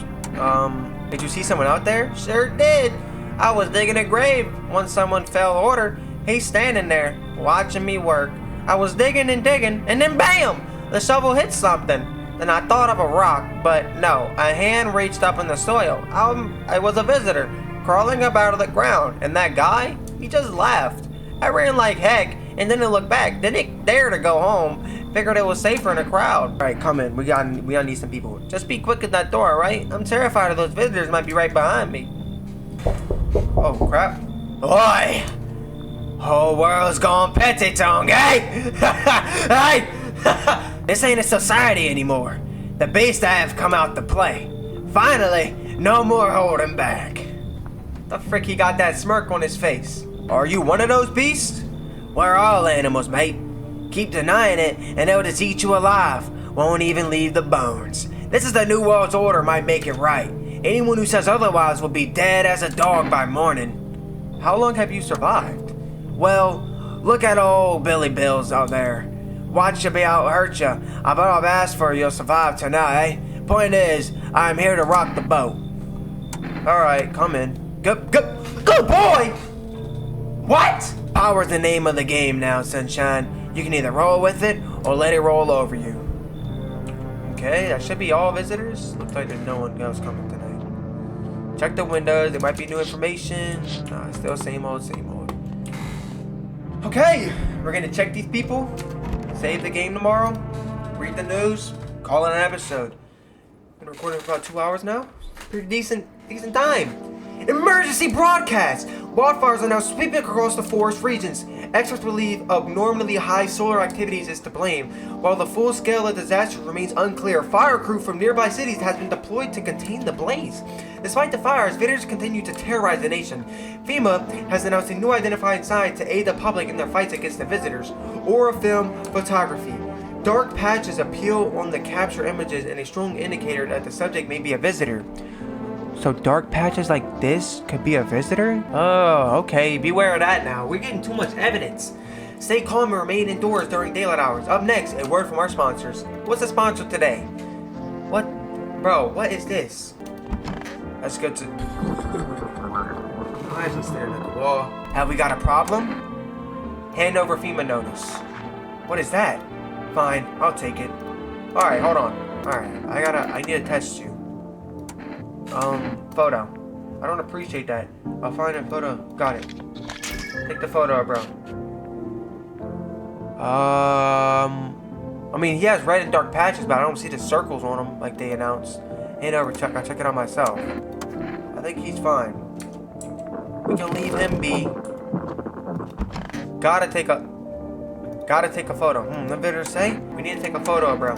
see someone out there? Sure did. I was digging a grave when someone fell order. He's standing there, watching me work. I was digging, and then BAM! The shovel hit something. Then I thought of a rock, but no, a hand reached up in the soil. I was a visitor, crawling up out of the ground, and that guy, he just laughed. I ran like heck, and then I looked back. Didn't dare to go home. Figured it was safer in a crowd. Alright, come in. We gotta need some people. Just be quick at that door, alright? I'm terrified of those visitors might be right behind me. Oh, crap. Oi! Whole world's gone petty tongue, eh? Hey! This ain't a society anymore. The beasts have come out to play. Finally, no more holding back. The frick he got that smirk on his face? Are you one of those beasts? We're all animals, mate. Keep denying it, and they'll just eat you alive. Won't even leave the bones. This is the New World's order, might make it right. Anyone who says otherwise will be dead as a dog by morning. How long have you survived? Well, look at old Billy Bills out there. Watch you be out hurt you. I bet I've asked for you'll survive tonight, eh? Point is, I'm here to rock the boat. Alright, come in. Good boy! What? Power's the name of the game now, sunshine. You can either roll with it or let it roll over you. Okay, that should be all visitors. Looks like there's no one else coming tonight. Check the windows, there might be new information. Nah, still same old, same old. Okay, we're gonna check these people, save the game tomorrow, read the news, call it an episode. Been recording for about 2 hours now. Pretty decent time. Emergency broadcast! Wildfires are now sweeping across the forest regions. Experts believe abnormally high solar activities is to blame. While the full scale of disaster remains unclear, fire crew from nearby cities has been deployed to contain the blaze. Despite the fires, visitors continue to terrorize the nation. FEMA has announced a new identifying sign to aid the public in their fights against the visitors. Aura film photography. Dark patches appeal on the capture images and a strong indicator that the subject may be a visitor. So dark patches like this could be a visitor? Oh, okay. Beware of that now. We're getting too much evidence. Stay calm and remain indoors during daylight hours. Up next, a word from our sponsors. What's the sponsor today? What? Bro, what is this? That's good to... Why is he staring at the wall? Have we got a problem? Hand over FEMA notice. What is that? Fine, I'll take it. Alright, hold on. Alright, I need to test you. Photo. I don't appreciate that. I'll find a photo. Got it. Take the photo, bro. I mean, he has red and dark patches, but I don't see the circles on him like they announced. Hand over, check. I check it out myself. I think he's fine. We can leave him be. Gotta take a photo. The visitors say we need to take a photo, bro.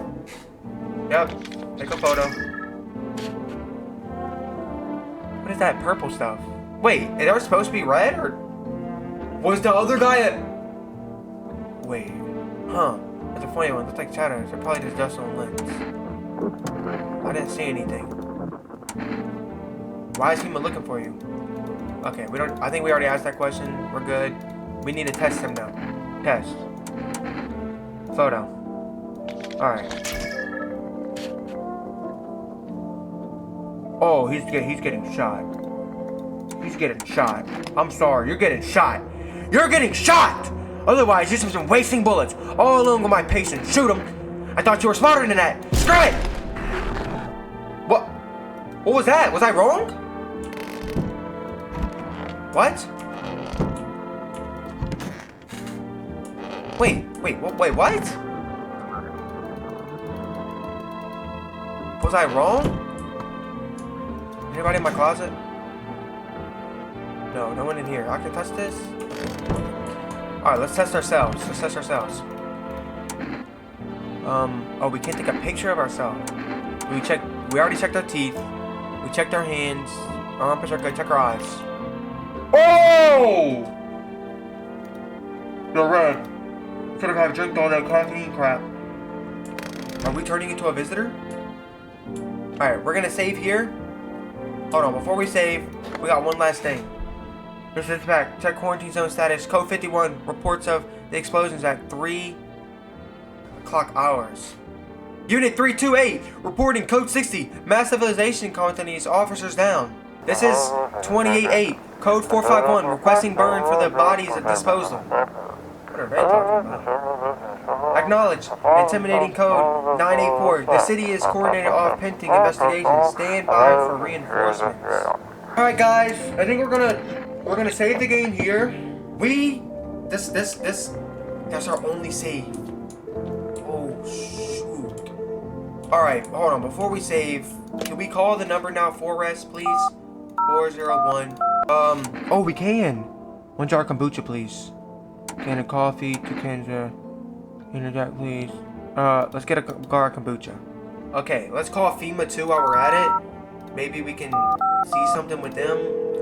Yep, take a photo. What is that purple stuff? Wait, is ours supposed to be red, or was the other guy at... Wait, that's a funny one. Looks like shadows. They're probably just dust on lens. I didn't see anything. Why is he looking for you? Okay, we don't... I think we already asked that question. We're good. We need to test him now. Test. Photo. Alright. Oh, he's getting shot. He's getting shot. I'm sorry, you're getting shot. You're getting shot! Otherwise, you're just wasting bullets all along with my patient. Shoot him. I thought you were smarter than that. Screw it! What was that? Was I wrong? What? Wait, what? Was I wrong? Anybody in my closet? No, no one in here. I can touch this? Alright, let's test ourselves. Oh, we can't take a picture of ourselves. We already checked our teeth. We checked our hands. Our armpits are good. Check our eyes. Oh! They're red. Could have drank all that caffeine crap. Are we turning into a visitor? Alright, we're gonna save here. Hold on, before we save, we got one last thing. This is back. Check quarantine zone status. Code 51. Reports of the explosions at 3 o'clock hours. Unit 328. Reporting code 60. Mass civilization continues. Officers down. This is 28-8. Code 451. Requesting burn for the bodies of disposal. What are they talking about? Acknowledge. Intimidating code 984. The city is coordinated off pending investigation. Stand by for reinforcements. Alright guys, I think we're gonna save the game here. That's our only save. Oh shoot. Alright, hold on, before we save, can we call the number now for rest, please? 401. Oh, we can. 1 jar of kombucha, please. Can of coffee, 2 cans of Interjack, please. Let's get a jar of kombucha. Okay, let's call FEMA too while we're at it. Maybe we can see something with them.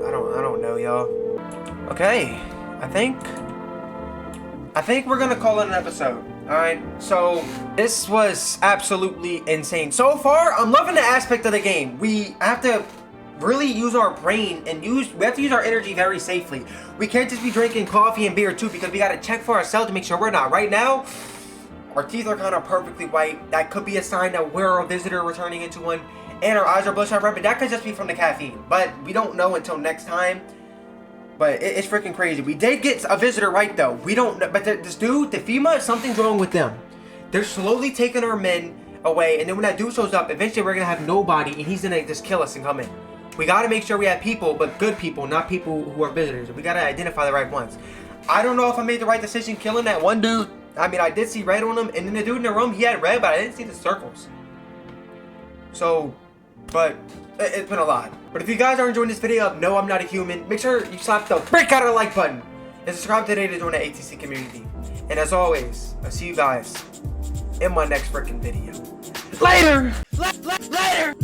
I don't know, y'all. Okay, I think we're gonna call it an episode. Alright, so this was absolutely insane. So far, I'm loving the aspect of the game. We have to really use our brain and we have to use our energy very safely. We can't just be drinking coffee and beer too, because we gotta check for ourselves to make sure we're not. Right now, our teeth are kind of perfectly white. That could be a sign that we're a visitor returning into one. And our eyes are bloodshot red, but that could just be from the caffeine. But we don't know until next time. But it's freaking crazy. We did get a visitor right though. We don't know, but this dude, the FEMA, something's wrong with them. They're slowly taking our men away, and then when that dude shows up, eventually we're gonna have nobody, and he's gonna just kill us and come in. We gotta make sure we have people, but good people, not people who are visitors. We gotta identify the right ones. I don't know if I made the right decision killing that one dude. I mean, I did see red on him, and then the dude in the room, he had red, but I didn't see the circles. So, but it's been a lot. But if you guys are enjoying this video, no, I'm not a human. Make sure you slap the break out of the like button and subscribe today to join the ATC community. And as always, I'll see you guys in my next freaking video. Later! Later!